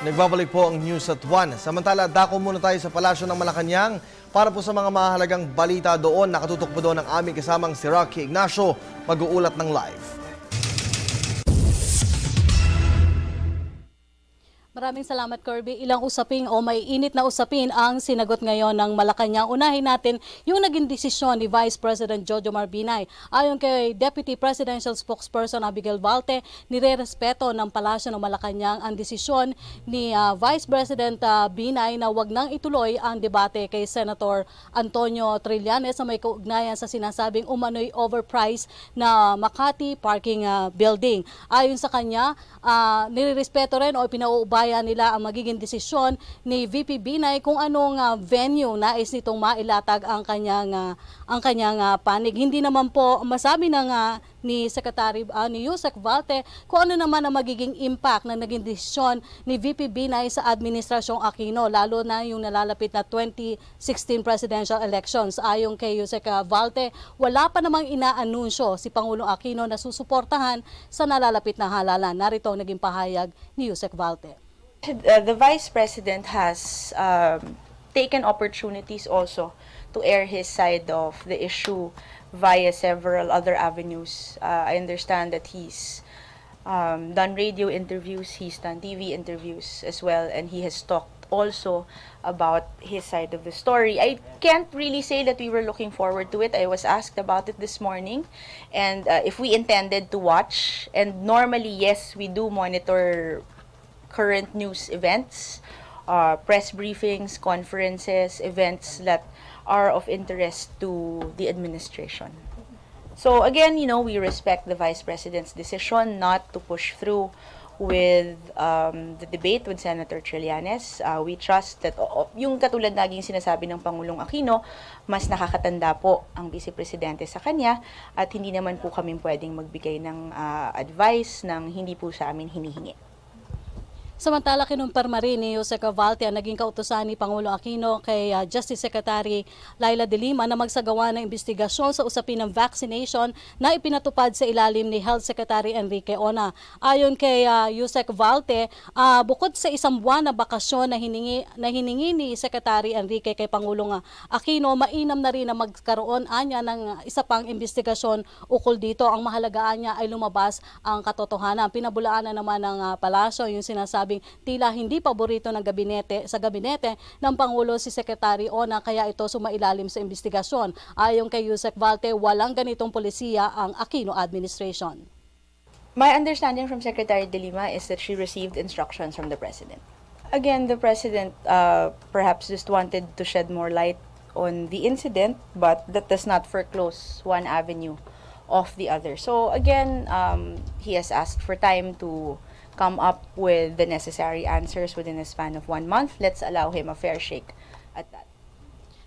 Nagbabalik po ang News at 1. Samantala, dako muna tayo sa Palasyo ng Malacanang para po sa mga mahalagang balita doon. Nakatutok po doon ang aming kasamang si Rocky Ignacio, mag-uulat ng live. Maraming salamat, Kirby. Ilang usapin o may init na usapin ang sinagot ngayon ng Malacanang. Unahin natin yung naging desisyon ni Vice President Jojo Mar Binay. Ayon kay Deputy Presidential Spokesperson Abigail Valte, nirerespeto ng Palasyo ng Malacanang ang desisyon ni Vice President Binay na wag nang ituloy ang debate kay Senator Antonio Trillanes na may kaugnayan sa sinasabing umano'y overpriced na Makati parking building. Ayon sa kanya, nirerespeto rin o pinauubaya nila ang magiging desisyon ni VP Binay kung anong venue nais nitong mailatag ang kanyang panig. Hindi naman po masabi ni Secretary ni Yusek Valte kung ano naman ang magiging impact na naging desisyon ni VP Binay sa Administrasyong Aquino, lalo na yung nalalapit na 2016 presidential elections. Ayon kay Yusek Valte, wala pa namang inaanunsyo si Pangulong Aquino na susuportahan sa nalalapit na halalan. Narito ang naging pahayag ni Yusek Valte. The Vice President has taken opportunities also to air his side of the issue via several other avenues. I understand that he's done radio interviews, he's done TV interviews as well, and he has talked also about his side of the story. I can't really say that we were looking forward to it. I was asked about it this morning, and if we intended to watch, and normally, yes, we do monitor current news events, press briefings, conferences, events that are of interest to the administration. So again, we respect the Vice President's decision not to push through with the debate with Senator Trillanes. We trust that yung katulad naging sinasabi ng Pangulong Aquino, mas nakakatanda po ang Vice Presidente sa kanya at hindi naman po kami pwedeng magbigay ng advice ng hindi po sa amin hinihingi. Samantala, kinumpirma rin ni Yusek Valte ang naging kautusan ni Pangulong Aquino kay Justice Secretary Laila De Lima na magsagawa ng investigasyon sa usapin ng vaccination na ipinatupad sa ilalim ni Health Secretary Enrique Ona. Ayon kay Yusek Valte, bukod sa isang buwan na bakasyon na hiningi ni Secretary Enrique kay Pangulong Aquino, mainam na rin na magkaroon anya ng isa pang investigasyon ukol dito. Ang mahalagaan niya ay lumabas ang katotohanan. Pinabulaanan naman ng Palasyo yung sinasabi tila hindi paborito ng gabinete ng Pangulo si Secretary Ona, kaya ito sumailalim sa investigasyon. Ayon kay Yusek Valte, walang ganitong polisiya ang Aquino administration. My understanding from Secretary De Lima is that she received instructions from the President. Again, the President perhaps just wanted to shed more light on the incident, but that does not foreclose one avenue of the other. So again, he has asked for time to come up with the necessary answers within a span of 1 month. Let's allow him a fair shake at that.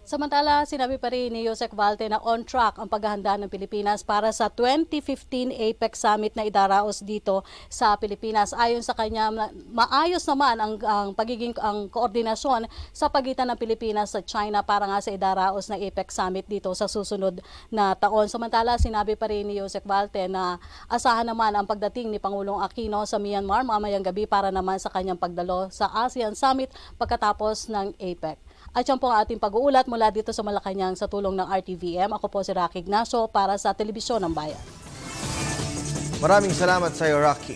Samantala, sinabi pa rin ni Yusek Valte na on track ang paghahanda ng Pilipinas para sa 2015 APEC Summit na idaraos dito sa Pilipinas. Ayon sa kanya, maayos naman ang koordinasyon sa pagitan ng Pilipinas sa China para nga sa idaraos na APEC Summit dito sa susunod na taon. Samantala, sinabi pa rin ni Yusek Valte na asahan naman ang pagdating ni Pangulong Aquino sa Myanmar mamayang gabi para naman sa kanyang pagdalo sa ASEAN Summit pagkatapos ng APEC. At yan po ang ating pag-uulat mula dito sa Malacanang sa tulong ng RTVM. Ako po si Rocky Ignacio para sa Telebisyon ng Bayan. Maraming salamat sa iyo, Rocky.